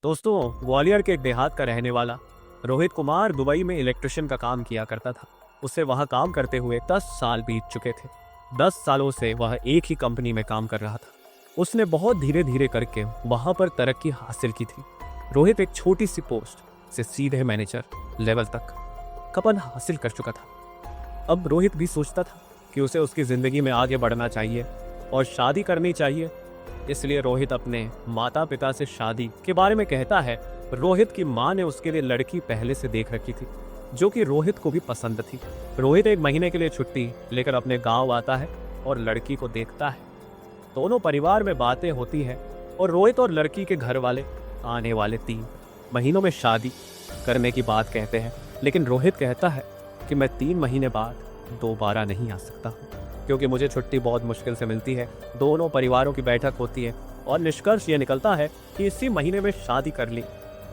दोस्तों, ग्वालियर के एक देहात का रहने वाला रोहित कुमार दुबई में इलेक्ट्रिशियन का काम किया करता था। उसे वहां काम करते हुए 10 साल बीत चुके थे। 10 सालों से वह एक ही कंपनी में काम कर रहा था। उसने बहुत धीरे धीरे करके वहां पर तरक्की हासिल की थी। रोहित एक छोटी सी पोस्ट से सीधे मैनेजर लेवल तक कपन हासिल कर चुका था। अब रोहित भी सोचता था कि उसे उसकी जिंदगी में आगे बढ़ना चाहिए और शादी करनी चाहिए। इसलिए रोहित अपने माता पिता से शादी के बारे में कहता है। रोहित की मां ने उसके लिए लड़की पहले से देख रखी थी, जो कि रोहित को भी पसंद थी। रोहित एक महीने के लिए छुट्टी लेकर अपने गांव आता है और लड़की को देखता है। दोनों परिवार में बातें होती है और रोहित और लड़की के घर वाले आने वाले 3 महीनों में शादी करने की बात कहते हैं। लेकिन रोहित कहता है कि मैं 3 महीने बाद दोबारा नहीं आ सकता हूँ, क्योंकि मुझे छुट्टी बहुत मुश्किल से मिलती है। दोनों परिवारों की बैठक होती है और निष्कर्ष ये निकलता है कि इसी महीने में शादी कर ली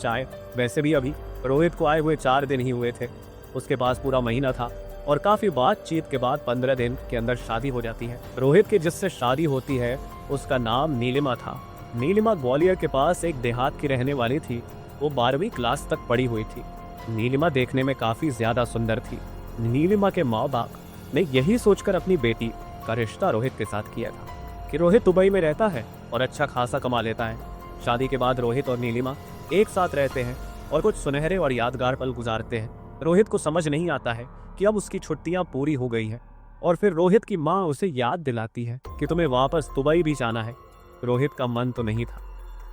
जाए। वैसे भी अभी रोहित को आए हुए 4 दिन ही हुए थे। उसके पास पूरा महीना था और काफ़ी बातचीत के बाद 15 दिन के अंदर शादी हो जाती है। रोहित की जिससे शादी होती है उसका नाम नीलिमा था। नीलिमा ग्वालियर के पास एक देहात की रहने वाली थी। वो 12वीं क्लास तक पढ़ी हुई थी। नीलिमा देखने में काफ़ी ज़्यादा सुंदर थी। नीलिमा के माँ बाप ने यही सोचकर अपनी बेटी का रिश्ता रोहित के साथ किया था कि रोहित दुबई में रहता है और अच्छा खासा कमा लेता है। शादी के बाद रोहित और नीलिमा एक साथ रहते हैं और कुछ सुनहरे और यादगार पल गुजारते हैं। रोहित को समझ नहीं आता है कि अब उसकी छुट्टियां पूरी हो गई हैं और फिर रोहित की माँ उसे याद दिलाती है कि तुम्हें वापस दुबई भी जाना है। रोहित का मन तो नहीं था,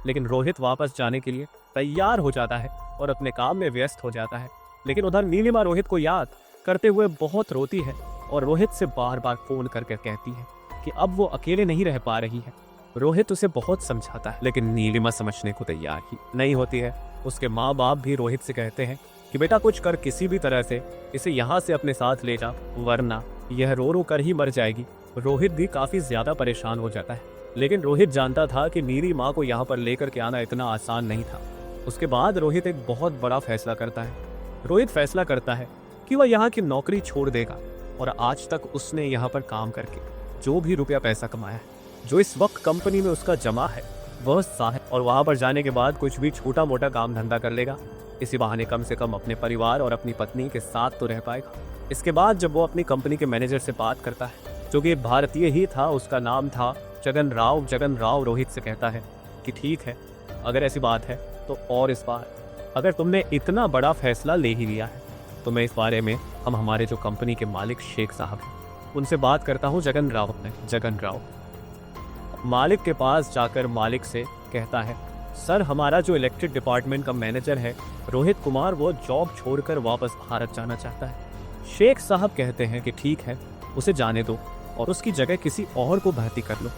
लेकिन रोहित वापस जाने के लिए तैयार हो जाता है और अपने काम में व्यस्त हो जाता है। लेकिन उधर नीलिमा रोहित को याद करते हुए बहुत रोती है और रोहित से बार बार फोन करके कहती है कि अब वो अकेले नहीं रह पा रही है। रोहित उसे बहुत समझाता है, लेकिन नीलिमा समझने को तैयार ही नहीं होती है। उसके माँ बाप भी रोहित से कहते हैं कि बेटा कुछ कर किसी भी तरह से इसे यहाँ से अपने साथ ले जा, वरना यह रो रो कर ही मर जाएगी। रोहित भी काफ़ी ज़्यादा परेशान हो जाता है, लेकिन रोहित जानता था कि नीलिमा को यहाँ पर लेकर के आना इतना आसान नहीं था। उसके बाद रोहित एक बहुत बड़ा फैसला करता है। रोहित फैसला करता है कि वह यहाँ की नौकरी छोड़ देगा और आज तक उसने यहाँ पर काम करके जो भी रुपया पैसा कमाया है, जो इस वक्त कंपनी में उसका जमा है, वह साहब और वहाँ पर जाने के बाद कुछ भी छोटा मोटा काम धंधा कर लेगा। इसी बहाने कम से कम अपने परिवार और अपनी पत्नी के साथ तो रह पाएगा। इसके बाद जब वो अपनी कंपनी के मैनेजर से बात करता है, जो कि भारतीय ही था, उसका नाम था जगन राव। जगन राव रोहित से कहता है कि ठीक है, अगर ऐसी बात है तो और इस बार अगर तुमने इतना बड़ा फैसला ले ही लिया है तो मैं इस बारे में हम हमारे जो कंपनी के मालिक शेख साहब हैं उनसे बात करता हूँ। जगन राव मालिक के पास जाकर मालिक से कहता है, सर हमारा जो इलेक्ट्रिक डिपार्टमेंट का मैनेजर है रोहित कुमार, वो जॉब छोड़कर वापस भारत जाना चाहता है। शेख साहब कहते हैं कि ठीक है, उसे जाने दो और उसकी जगह किसी और को भर्ती कर लो।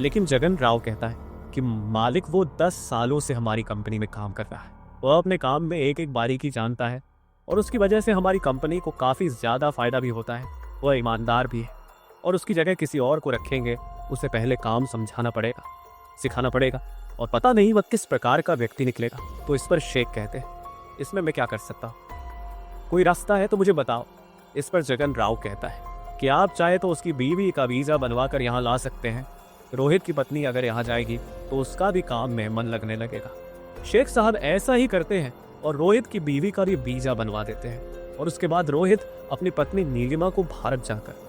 लेकिन जगन राव कहता है कि मालिक वो 10 सालों से हमारी कंपनी में काम कर रहा है। वह अपने काम में एक एक बारीकी जानता है और उसकी वजह से हमारी कंपनी को काफ़ी ज़्यादा फ़ायदा भी होता है। वह ईमानदार भी है और उसकी जगह किसी और को रखेंगे, उसे पहले काम समझाना पड़ेगा, सिखाना पड़ेगा और पता नहीं वह किस प्रकार का व्यक्ति निकलेगा। तो इस पर शेख कहते हैं, इसमें मैं क्या कर सकता हूँ, कोई रास्ता है तो मुझे बताओ। इस पर जगन राव कहता है कि आप चाहे तो उसकी बीवी का वीज़ा बनवा कर यहाँ ला सकते हैं। रोहित की पत्नी अगर यहाँ जाएगी तो उसका भी काम में मन लगने लगेगा। शेख साहब ऐसा ही करते हैं और रोहित की बीवी का भी वीज़ा बनवा देते हैं और उसके बाद रोहित अपनी पत्नी नीलिमा को भारत जाकर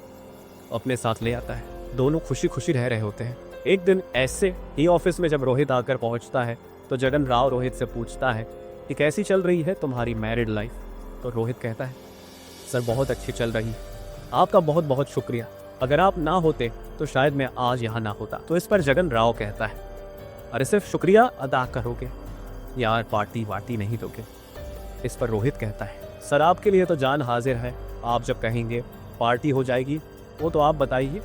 अपने साथ ले आता है। दोनों खुशी खुशी रह रहे होते हैं। एक दिन ऐसे ही ऑफिस में जब रोहित आकर पहुंचता है तो जगन राव रोहित से पूछता है कि कैसी चल रही है तुम्हारी मैरिड लाइफ। तो रोहित कहता है, सर बहुत अच्छी चल रही है, आपका बहुत बहुत शुक्रिया, अगर आप ना होते तो शायद मैं आज यहाँ ना होता। तो इस पर जगन राव कहता है, अरे सिर्फ शुक्रिया अदा करोगे यार, पार्टी वार्टी नहीं दोगे। इस पर रोहित कहता है, सर आपके लिए तो जान हाजिर है, आप जब कहेंगे पार्टी हो जाएगी। वो तो आप बताइए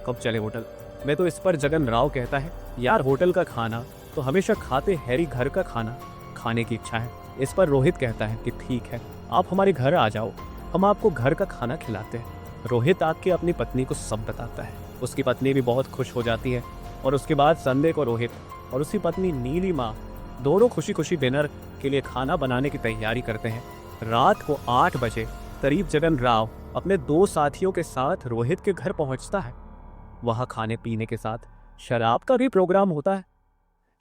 कब चले होटल में। तो इस पर जगन राव कहता है, यार होटल का खाना तो हमेशा खाते हैरी, घर का खाना खाने की इच्छा है। इस पर रोहित कहता है कि ठीक है, आप हमारे घर आ जाओ, हम आपको घर का खाना खिलाते हैं। रोहित आके अपनी पत्नी को सब बताता है। उसकी पत्नी भी बहुत खुश हो जाती है और उसके बाद संडे को रोहित और उसकी पत्नी नीलिमा दोनों खुशी खुशी डिनर के लिए खाना बनाने की तैयारी करते हैं। रात को 8 बजे करीब जगन राव अपने 2 साथियों के साथ रोहित के घर पहुंचता है। वहां खाने पीने के साथ शराब का भी प्रोग्राम होता है।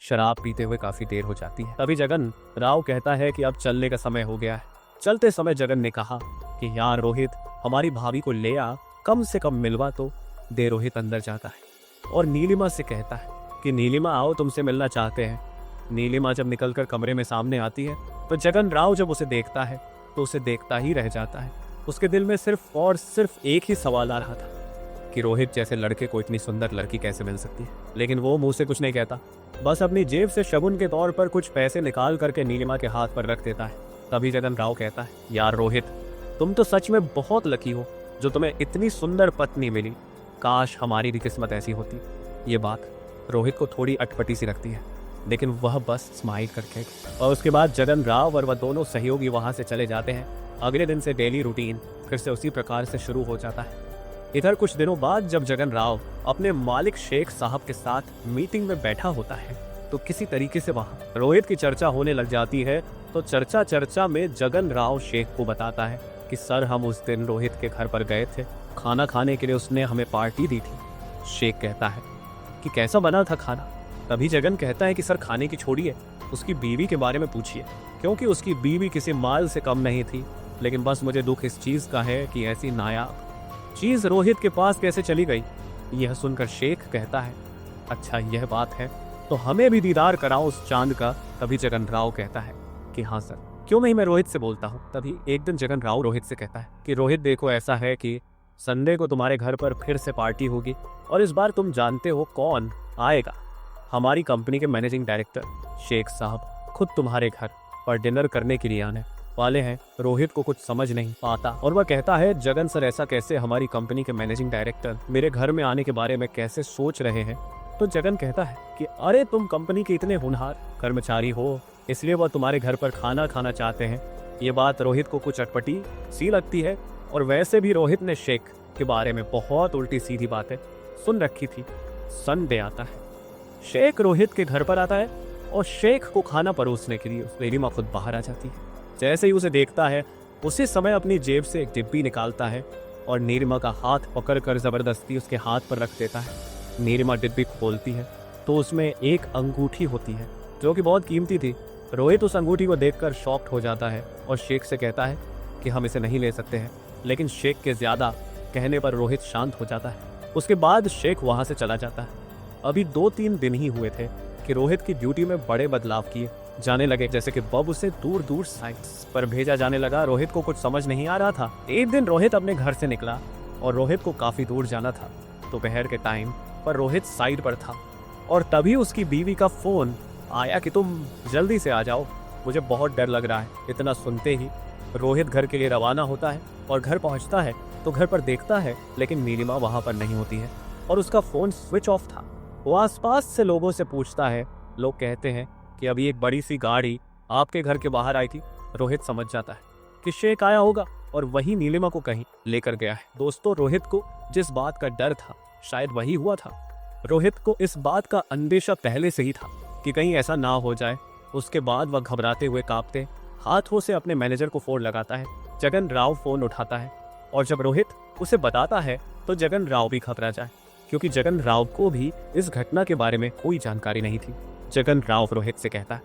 शराब पीते हुए काफी देर हो जाती है। तभी जगन राव कहता है कि अब चलने का समय हो गया है। चलते समय जगन ने कहा कि यार रोहित, हमारी भाभी को ले आ, कम से कम मिलवा तो दे। रोहित अंदर जाता है और नीलिमा से कहता है कि नीलिमा आओ, तुमसे मिलना चाहते हैं। नीलिमा जब निकलकर कमरे में सामने आती है तो जगन राव जब उसे देखता है तो उसे देखता ही रह जाता है। उसके दिल में सिर्फ और सिर्फ एक ही सवाल आ रहा था कि रोहित जैसे लड़के को इतनी सुंदर लड़की कैसे मिल सकती है। लेकिन वो मुंह से कुछ नहीं कहता, बस अपनी जेब से शगुन के तौर पर कुछ पैसे निकाल करके नीलिमा के हाथ पर रख देता है। तभी जगन राव कहता है, यार रोहित, तुम तो सच में बहुत लकी हो जो तुम्हें इतनी सुंदर पत्नी मिली। काश हमारी भी किस्मत ऐसी होती। ये बात रोहित को थोड़ी अटपटी सी लगती है, लेकिन वह बस स्माइल करके और उसके बाद जगन राव और वह दोनों सहयोगी वहां से चले जाते हैं। अगले दिन से डेली रूटीन फिर से उसी प्रकार से शुरू हो जाता है। इधर कुछ दिनों बाद जब जगन राव अपने मालिक शेख साहब के साथ मीटिंग में बैठा होता है तो किसी तरीके से वहां रोहित की चर्चा होने लग जाती है। तो चर्चा में जगन राव शेख को बताता है कि सर, हम उस दिन रोहित के घर पर गए थे, खाना खाने के लिए उसने हमें पार्टी दी थी। शेख कहता है कि कैसा बना था खाना। तभी जगन कहता है कि सर, खाने की छोड़िए, उसकी बीवी के बारे में पूछिए, क्योंकि उसकी बीवी किसी माल से कम नहीं थी। लेकिन बस मुझे दुख इस चीज का है कि ऐसी नायाब चीज रोहित के पास कैसे चली गई। यह सुनकर शेख कहता है, अच्छा यह बात है तो हमें भी दीदार कराओ उस चांद का। तभी जगन राव कहता है कि हाँ सर, क्यों नहीं, मैं रोहित से बोलता हूँ। तभी एक दिन जगन राव रोहित से कहता है कि रोहित देखो, ऐसा है कि संडे को तुम्हारे घर पर फिर से पार्टी होगी और इस बार तुम जानते हो कौन आएगा। हमारी कंपनी के मैनेजिंग डायरेक्टर शेख साहब खुद तुम्हारे घर पर डिनर करने के लिए आने वाले हैं। रोहित को कुछ समझ नहीं आता और वह कहता है, जगन सर, ऐसा कैसे? हमारी कंपनी के मैनेजिंग डायरेक्टर मेरे घर में आने के बारे में कैसे सोच रहे हैं? तो जगन कहता है कि अरे तुम कंपनी के इतने होनहार कर्मचारी हो, इसलिए वह तुम्हारे घर पर खाना खाना चाहते हैं। ये बात रोहित को कुछ अटपटी सी लगती है और वैसे भी रोहित ने शेख के बारे में बहुत उल्टी सीधी बातें सुन रखी थी। संडे आता है, शेख रोहित के घर पर आता है और शेख को खाना परोसने के लिए नीलिमा खुद बाहर आ जाती है। जैसे ही उसे देखता है उसी समय अपनी जेब से एक डिब्बी निकालता है और नीलिमा का हाथ पकड़कर जबरदस्ती उसके हाथ पर रख देता है। नीलिमा डिब्बी खोलती है तो उसमें एक अंगूठी होती है जो कि बहुत कीमती थी। रोहित उस अंगूठी को देखकर शॉक्ड हो जाता है और शेख से कहता है कि हम इसे नहीं ले सकते हैं, लेकिन शेख के ज्यादा कहने पर रोहित शांत हो जाता है। उसके बाद शेख वहां से चला जाता है। अभी 2-3 दिन ही हुए थे कि रोहित की ड्यूटी में बड़े बदलाव किए जाने लगे, जैसे कि बब उसे दूर दूर साइट्स पर भेजा जाने लगा। रोहित को कुछ समझ नहीं आ रहा था। एक दिन रोहित अपने घर से निकला और रोहित को काफी दूर जाना था। दोपहर के टाइम पर रोहित साइड पर था और तभी उसकी बीवी का फोन आया कि तुम जल्दी से आ जाओ, मुझे बहुत डर लग रहा है। इतना सुनते ही रोहित घर के लिए रवाना होता है और घर पहुंचता है तो घर पर देखता है लेकिन नीलिमा वहां पर नहीं होती है और उसका फोन स्विच ऑफ था। वो आसपास से लोगों से पूछता है। लोग कहते हैं कि अभी एक बड़ी सी गाड़ी आपके घर के बाहर आई थी। रोहित समझ जाता है कि शेख आया होगा और वही नीलिमा को कहीं लेकर गया है। दोस्तों, रोहित को जिस बात का डर था शायद वही हुआ था। रोहित को इस बात का अंदेशा पहले से ही था कि कहीं ऐसा ना हो जाए। उसके बाद वह घबराते हुए कांपते हाथों से अपने मैनेजर को फोन लगाता है। जगन राव फोन उठाता है और जब रोहित उसे बताता है तो जगन राव भी घबरा जाए, क्योंकि जगन राव को भी इस घटना के बारे में कोई जानकारी नहीं थी। जगन राव रोहित से कहता है,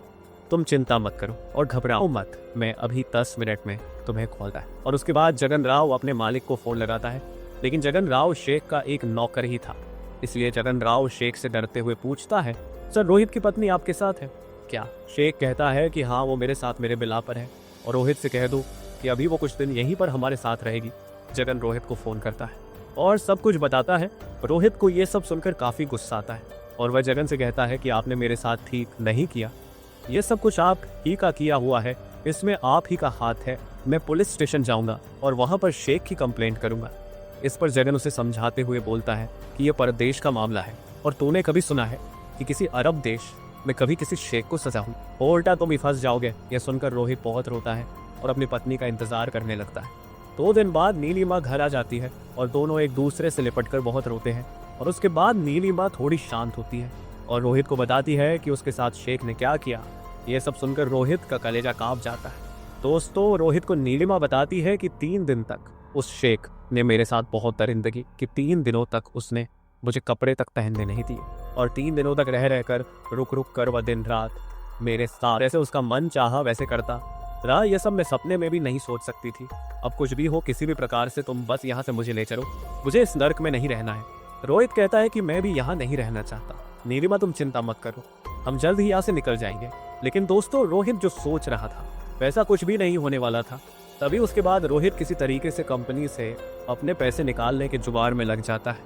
तुम चिंता मत करो और घबराओ मत, मैं अभी 10 मिनट में तुम्हें खोलता है। और उसके बाद जगन राव अपने मालिक को फोन लगाता है, लेकिन जगन राव शेख का एक नौकर ही था, इसलिए जगन राव शेख से डरते हुए पूछता है, सर रोहित की पत्नी आपके साथ है क्या? शेख कहता है कि हाँ, वो मेरे साथ मेरे बिला पर है और रोहित से कह दो कि अभी वो कुछ दिन यहीं पर हमारे साथ रहेगी। जगन रोहित को फोन करता है और सब कुछ बताता है। रोहित को ये सब सुनकर काफी गुस्सा आता है और वह जगन से कहता है कि आपने मेरे साथ ठीक नहीं किया, ये सब कुछ आप ही का किया हुआ है, इसमें आप ही का हाथ है। मैं पुलिस स्टेशन जाऊंगा और वहां पर शेख की कंप्लेंट करूंगा। इस पर जगन उसे समझाते हुए बोलता है कि यह परदेश का मामला है और तूने कभी सुना है कि किसी अरब देश में कभी किसी शेख को सजा हुई? उल्टा तुम ही फंस जाओगे। यह सुनकर रोहित बहुत रोता है और अपनी पत्नी का इंतजार करने लगता है। 2 दिन बाद नीलिमा घर आ जाती है और दोनों एक दूसरे से लिपटकर बहुत रोते हैं और उसके बाद नीलिमा थोड़ी शांत होती है और रोहित को बताती है कि उसके साथ शेख ने क्या किया। यह सब सुनकर रोहित का कलेजा कांप जाता है। दोस्तों, रोहित को नीलिमा बताती है कि 3 दिन तक उस शेख ने मेरे साथ बहुत दरिंदगी की। 3 दिनों तक उसने मुझे कपड़े तक पहनने नहीं दिए। और 3 दिनों तक रह रहकर रुक रुक कर वह दिन रात मेरे साथ जैसे उसका मन चाहा वैसे करता रहा। यह सब मैं सपने में भी नहीं सोच सकती थी। अब कुछ भी हो, किसी भी प्रकार से तुम बस यहाँ से मुझे ले चलो, मुझे इस नर्क में नहीं रहना है। रोहित कहता है कि मैं भी यहाँ नहीं रहना चाहता। नीलिमा तुम चिंता मत करो, हम जल्द ही यहाँ से निकल जाएंगे। लेकिन दोस्तों, रोहित जो सोच रहा था वैसा कुछ भी नहीं होने वाला था। तभी उसके बाद रोहित किसी तरीके से कंपनी से अपने पैसे निकालने के जुगाड़ में लग जाता है।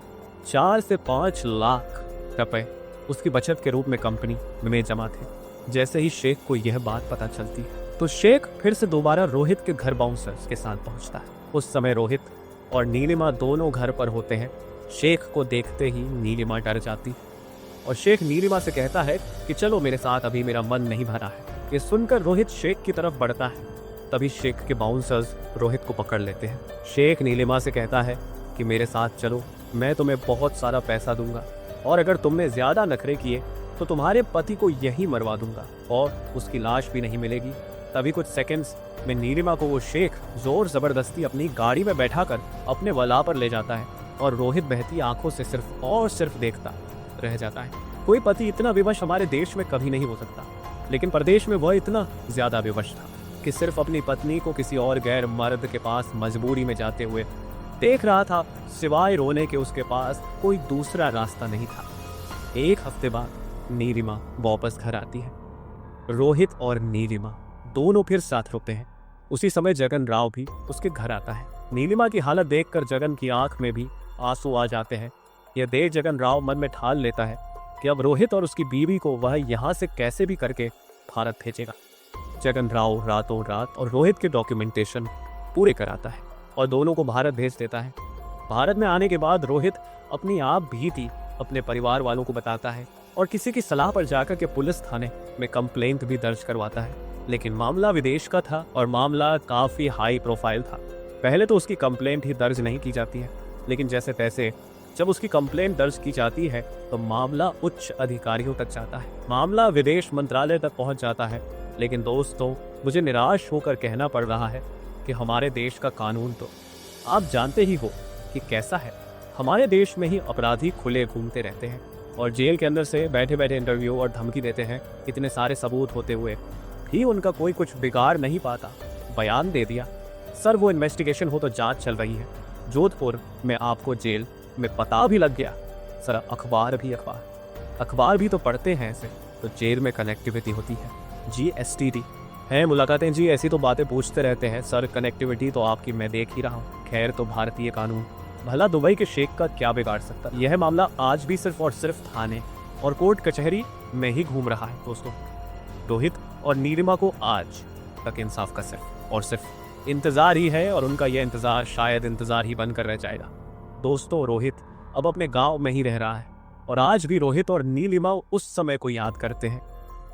4 से 5 लाख रुपए उसकी बचत के रूप में कंपनी में जमा थे। जैसे ही शेख को यह बात पता चलती है तो शेख फिर से दोबारा रोहित के घर बाउंसर्स के साथ पहुंचता है। उस समय रोहित और नीलिमा दोनों घर पर होते हैं। शेख को देखते ही नीलिमा डर जाती है और शेख नीलिमा से कहता है कि चलो मेरे साथ, अभी मेरा मन नहीं भरा है। ये सुनकर रोहित शेख की तरफ बढ़ता है। तभी शेख के बाउंसर्स रोहित को पकड़ लेते हैं। शेख नीलिमा से कहता है कि मेरे साथ चलो, मैं तुम्हें बहुत सारा पैसा दूंगा और अगर तुमने ज्यादा नखरे किए तो तुम्हारे पति को यही मरवा दूंगा और उसकी लाश भी नहीं मिलेगी। तभी कुछ सेकंड्स में नीलिमा को वो शेख जोर जबरदस्ती अपनी गाड़ी में बैठाकर अपने वला पर ले जाता है और रोहित बहती आंखों से सिर्फ और सिर्फ देखता रह जाता है। कोई पति इतना विवश हमारे देश में कभी नहीं हो सकता, लेकिन प्रदेश में वह इतना ज्यादा विवश था कि सिर्फ अपनी पत्नी को किसी और गैर मर्द के पास मजबूरी में जाते हुए देख रहा था। सिवाय रोने के उसके पास कोई दूसरा रास्ता नहीं था। 1 हफ्ते बाद नीलिमा वापस घर आती है। रोहित और नीलिमा दोनों फिर साथ रुकते हैं। उसी समय जगन राव भी उसके घर आता है। नीलिमा की हालत देखकर जगन की आंख में भी आंसू आ जाते हैं। यह देख जगन राव मन में ठान लेता है कि अब रोहित और उसकी बीवी को वह यहाँ से कैसे भी करके भारत भेजेगा। जगन राव रातों रात और रोहित के डॉक्यूमेंटेशन पूरे कराता है और दोनों को भारत भेज देता है। भारत में आने के बाद रोहित अपनी आप बीती अपने परिवार वालों को बताता है और किसी की सलाह पर जाकर के पुलिस थाने में कंप्लेंट भी दर्ज करवाता है। लेकिन मामला विदेश का था और मामला काफी हाई प्रोफाइल था। पहले तो उसकी कंप्लेंट ही दर्ज नहीं की जाती है, लेकिन जैसे तैसे जब उसकी कंप्लेंट दर्ज की जाती है तो मामला उच्च अधिकारियों तक जाता है। मामला विदेश मंत्रालय तक पहुंच जाता है। लेकिन दोस्तों, मुझे निराश होकर कहना पड़ रहा है कि हमारे देश का कानून तो आप जानते ही हो कि कैसा है। हमारे देश में ही अपराधी खुले घूमते रहते हैं और जेल के अंदर से बैठे बैठे इंटरव्यू और धमकी देते हैं। इतने सारे सबूत होते हुए भी उनका कोई कुछ बिगाड़ नहीं पाता। बयान दे दिया, सर वो इन्वेस्टिगेशन हो तो जांच चल रही है। जोधपुर में आपको जेल में पता भी लग गया। सर अखबार भी तो पढ़ते हैं ऐसे, तो जेल में कनेक्टिविटी होती है। GSTD है मुलाकातें जी, ऐसी तो बातें पूछते रहते हैं सर। कनेक्टिविटी तो आपकी मैं देख ही रहा हूँ। खैर, तो भारतीय कानून भला दुबई के शेख का क्या बिगाड़ सकता। यह मामला आज भी सिर्फ और सिर्फ थाने और कोर्ट कचहरी में ही घूम रहा है। दोस्तों, रोहित और नीलिमा को आज तक इंसाफ का सिर्फ और सिर्फ इंतजार ही है और उनका यह इंतजार शायद इंतजार ही बनकर रह जाएगा। दोस्तों, रोहित अब अपने गांव में ही रह रहा है और आज भी रोहित और नीलिमा उस समय को याद करते हैं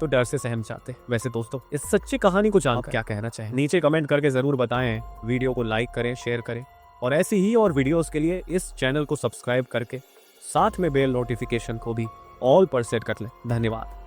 तो डर से सहम जाते हैं। वैसे दोस्तों, इस सच्ची कहानी को जानकर क्या कहना चाहें नीचे कमेंट करके जरूर बताएं। वीडियो को लाइक करें, शेयर करें और ऐसी ही और वीडियोस के लिए इस चैनल को सब्सक्राइब करके साथ में बेल नोटिफिकेशन को भी ऑल पर सेट कर लें। धन्यवाद।